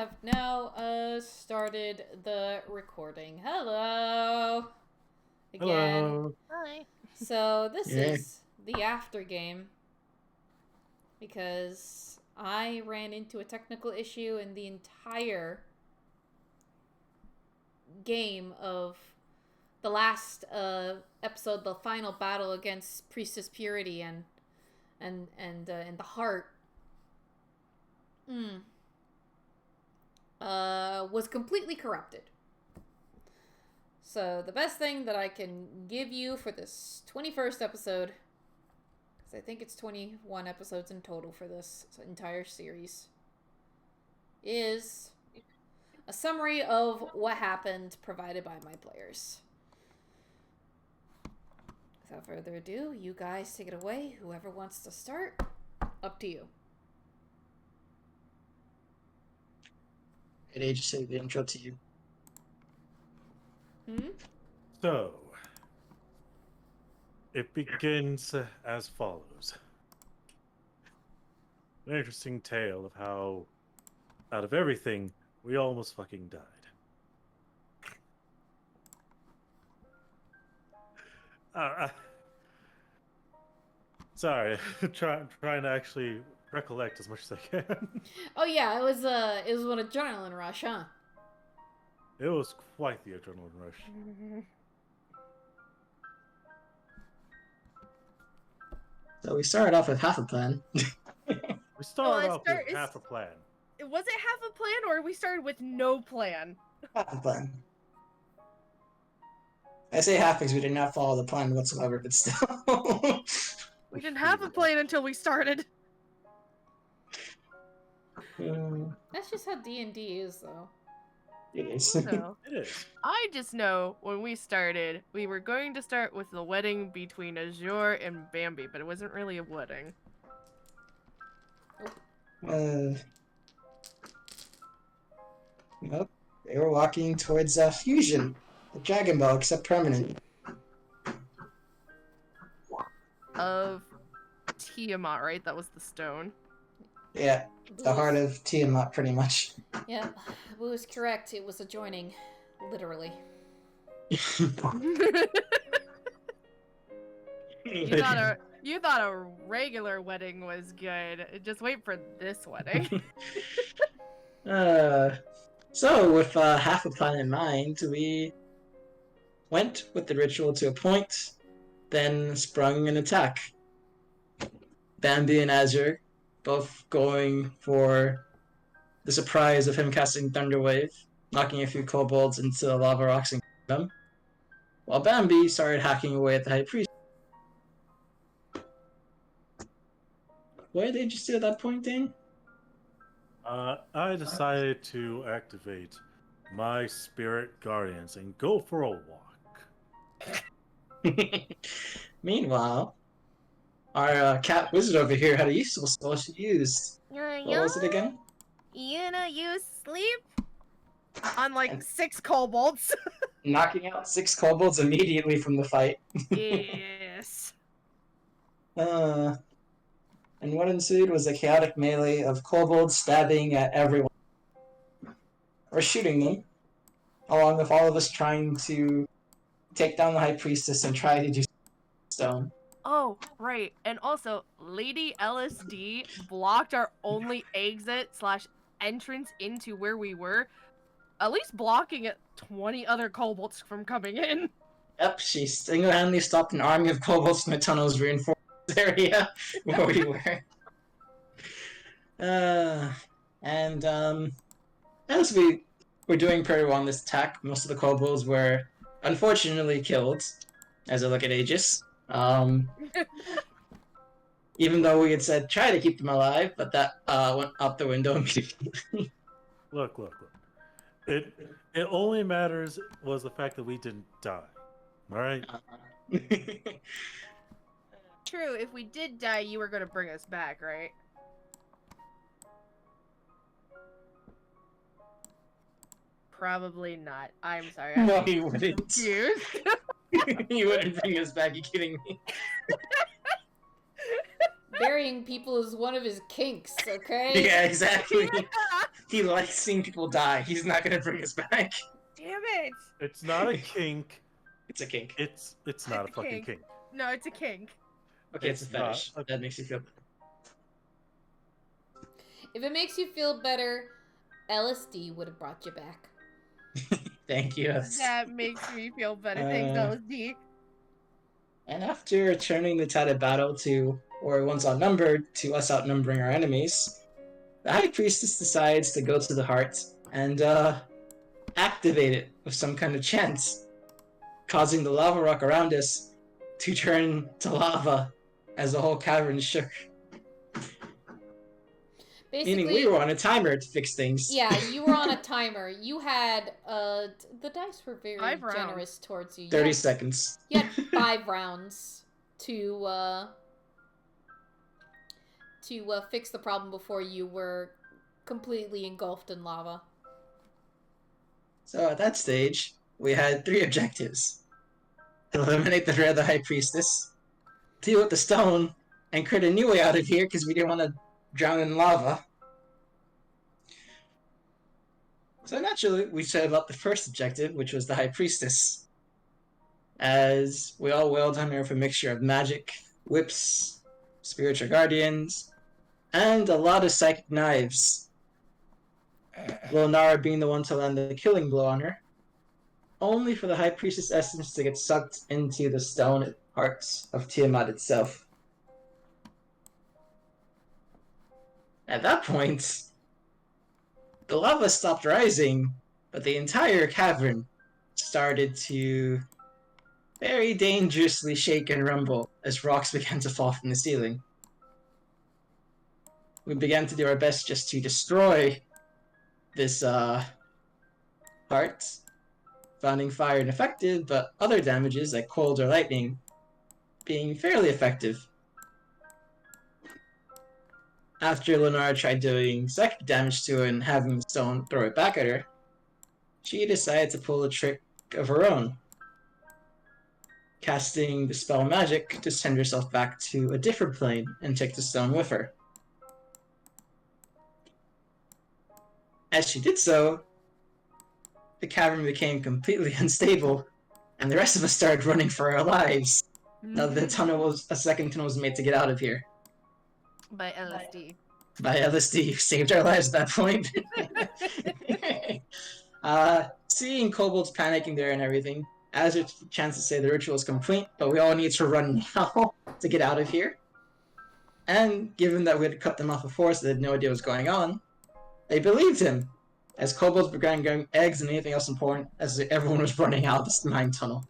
have now started the recording. Hello again. Hello. Hi. So this Yeah. is the after game because I ran into a technical issue in the entire game of the last episode, the final battle against Priestess Purity and in the heart. Was completely corrupted. So the best thing that I can give you for this 21st episode, because I think it's 21 episodes in total for this entire series, is a summary of what happened provided by my players. Without further ado, you guys take it away. Whoever wants to start, up to you. I'd just say the intro to you. Hmm? So, it begins as follows. An interesting tale of how, out of everything, we almost fucking died. Sorry, trying to actually recollect as much as I can. Oh yeah, it was an adrenaline rush, huh? It was quite the adrenaline rush. So we started off with half a plan. We started off with half a plan. Was it half a plan, or we started with no plan? Half a plan. I say half because we did not follow the plan whatsoever, but still. We didn't have a plan until we started. That's just how D&D is, though. It is. So, It is. I just know when we started, we were going to start with the wedding between Azure and Bambi, but it wasn't really a wedding. Nope. They were walking towards Fusion, the Dragon Ball, except permanent. Of Tiamat, right? That was the stone. Yeah, the heart of Tiamat, pretty much. Yep, Boo is correct. It was adjoining, literally. You thought a regular wedding was good. Just wait for this wedding. So, with half a plan in mind, we went with the ritual to a point, then sprung an attack. Bambi and Azure both going for the surprise of him casting Thunder Wave, knocking a few kobolds into the lava rocks and them, while Bambi started hacking away at the High Priest. What did you do at that point, Dane? I decided to activate my spirit guardians and go for a walk. Meanwhile, our cat wizard over here had a useful spell she used. What was it again? You sleep? On like 6 kobolds. Knocking out 6 kobolds immediately from the fight. Yes. And what ensued was a chaotic melee of kobolds stabbing at everyone. Or shooting them. Along with all of us trying to take down the High Priestess and try to do stone. Oh, right. And also, Lady LSD blocked our only exit/entrance into where we were, at least blocking 20 other kobolds from coming in. Yep, she single-handedly stopped an army of kobolds from the tunnel's reinforced area where we were. As we were doing pretty well on this attack, most of the kobolds were unfortunately killed, as I look at Aegis. Even though we had said try to keep them alive, but that went out the window immediately. Look. It only matters was the fact that we didn't die. Alright? True, if we did die, you were gonna bring us back, right? Probably not. I'm sorry. No, he wouldn't. Confused. He wouldn't bring us back, you kidding me? Burying people is one of his kinks, okay? Yeah, exactly. He likes seeing people die. He's not gonna bring us back. Damn it! It's not a kink. It's a kink. It's not a fucking kink. No, it's a kink. Okay, it's a It's not fetish. a- That makes you feel better. If it makes you feel better, LSD would have brought you back. Thank you. That makes me feel better. Thanks, LSD. And after turning the tide of battle to where one's outnumbered to us outnumbering our enemies, the High Priestess decides to go to the heart and activate it with some kind of chant, causing the lava rock around us to turn to lava as the whole cavern shook. Basically, Meaning we were on a timer to fix things. Yeah, you were on a timer. You had the dice were very 5 rounds. generous towards you. 30 seconds. You had 5 rounds to fix the problem before you were completely engulfed in lava. So at that stage, we had 3 objectives. Eliminate the threat of the High Priestess, deal with the stone, and create a new way out of here because we didn't want to drown in lava. So naturally, we set about the first objective, which was the High Priestess. As we all wailed on her with a mixture of magic, whips, spiritual guardians, and a lot of psychic knives. Lonara being the one to land the killing blow on her, only for the High Priestess essence to get sucked into the stone hearts of Tiamat itself. At that point, the lava stopped rising, but the entire cavern started to very dangerously shake and rumble as rocks began to fall from the ceiling. We began to do our best just to destroy this heart, finding fire ineffective, but other damages like cold or lightning being fairly effective. After Lenara tried doing psychic damage to her and having the stone throw it back at her, she decided to pull a trick of her own, casting the spell magic to send herself back to a different plane and take the stone with her. As she did so, the cavern became completely unstable, and the rest of us started running for our lives. Now the second tunnel was made to get out of here. By LSD. By LSD, saved our lives at that point. Seeing kobolds panicking there and everything, Azure took the chance to say the ritual is complete, but we all need to run now to get out of here. And given that we had cut them off before, so they had no idea what was going on, they believed him, as kobolds began going eggs and anything else important as everyone was running out of this mine tunnel.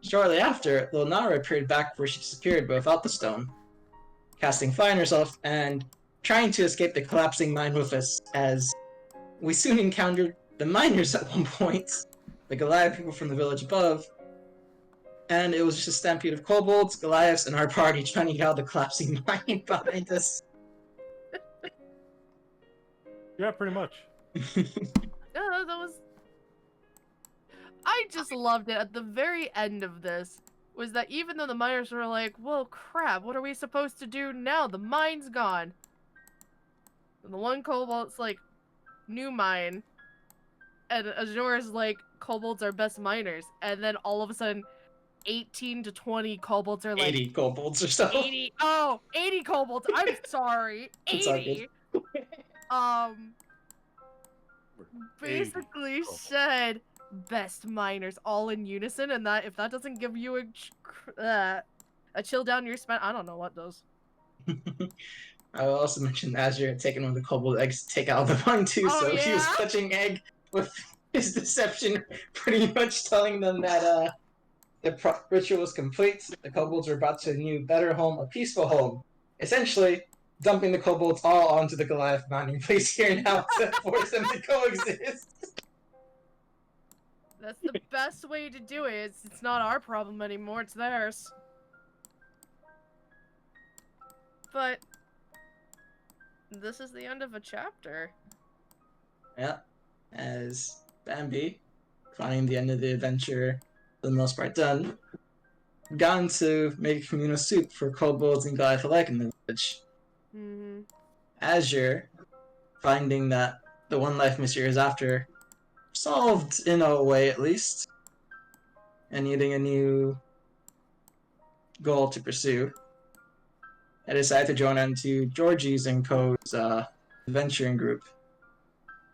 Shortly after, Lonara appeared back where she disappeared but without the stone, casting fire on herself and trying to escape the collapsing mine with us, as we soon encountered the miners at one point, the Goliath people from the village above, and it was just a stampede of kobolds, Goliaths, and our party trying to get out of the collapsing mine behind us. Yeah, pretty much. That was... I just loved it at the very end of this, was that even though the miners were like, well, crap, what are we supposed to do now? The mine's gone. And the one kobold's like, new mine. And Azure's like, kobolds are best miners. And then all of a sudden, 18 to 20 kobolds are like... 80 kobolds or so. 80 kobolds. I'm sorry. It's all 80. good. Basically 80 said best miners all in unison, and that if that doesn't give you a chill down your spine, I don't know what does. I will also mention Azure had taken one of the kobold eggs to take out of the mine too, Oh, so he was yeah? clutching egg with his deception, pretty much telling them that the ritual was complete, the kobolds were about to a new, better home, a peaceful home. Essentially, dumping the kobolds all onto the Goliath mining place here now to force them to coexist. That's the best way to do it. It's not our problem anymore, it's theirs. But this is the end of a chapter. Yeah, as Bambi, finding the end of the adventure for the most part done, gone to make communal soup for kobolds and Goliath alike in the village. Mm-hmm. Azure, finding that the one life mystery is after solved in a way at least, and needing a new goal to pursue, I decided to join onto Georgie's and Co's adventuring group,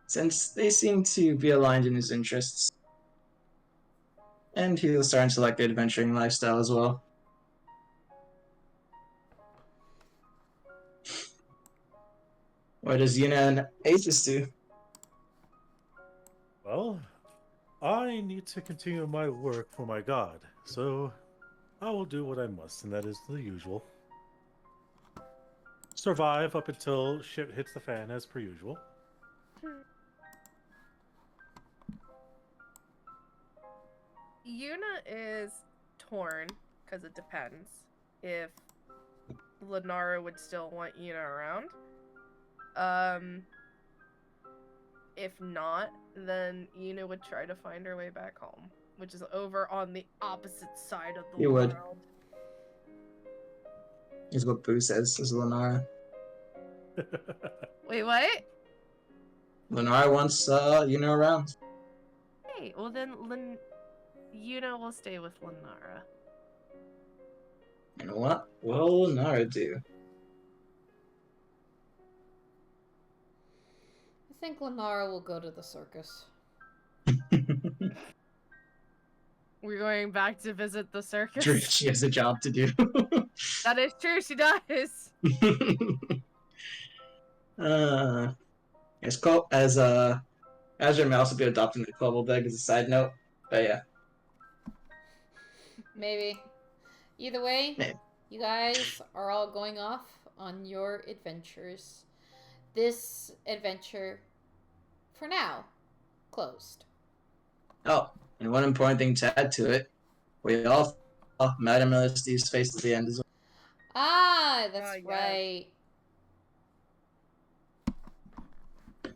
since they seem to be aligned in his interests. And he was starting to like the adventuring lifestyle as well. What does Yuna and Aegis do? Well, I need to continue my work for my god, so I will do what I must, and that is the usual. Survive up until shit hits the fan, as per usual. Yuna is torn because it depends if Lenara would still want Yuna around. If not, then Yuna would try to find her way back home, which is over on the opposite side of the You would. world. Is what Boo says, is Lenara. Wait, what? Lenara wants Yuna around. Hey, well then Yuna will stay with Lenara. And what will Lenara do? I think Lenara will go to the circus. We're going back to visit the circus. True, she has a job to do. That is true, she does. As Azure may also be adopting the Cobble Beg as a side note, but yeah. Maybe. Either way, Maybe. you guys are all going off on your adventures. This adventure, for now, closed. Oh, and one important thing to add to it, we all saw Madame LSD's face at the end as well. Ah, that's Oh, yes. right.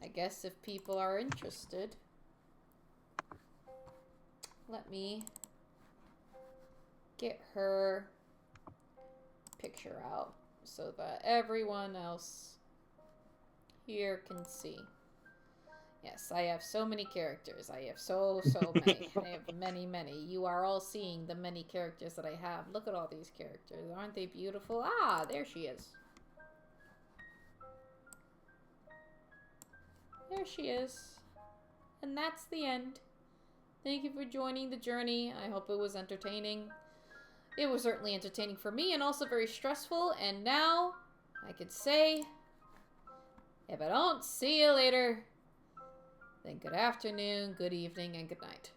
I guess if people are interested, let me get her picture out so that everyone else here can see. Yes, I have so many characters. I have so many. I have many. You are all seeing the many characters that I have. Look at all these characters. Aren't they beautiful? Ah, there she is. There she is. And that's the end. Thank you for joining the journey. I hope it was entertaining. It was certainly entertaining for me and also very stressful. And now I could say, if I don't see you later, then good afternoon, good evening, and good night.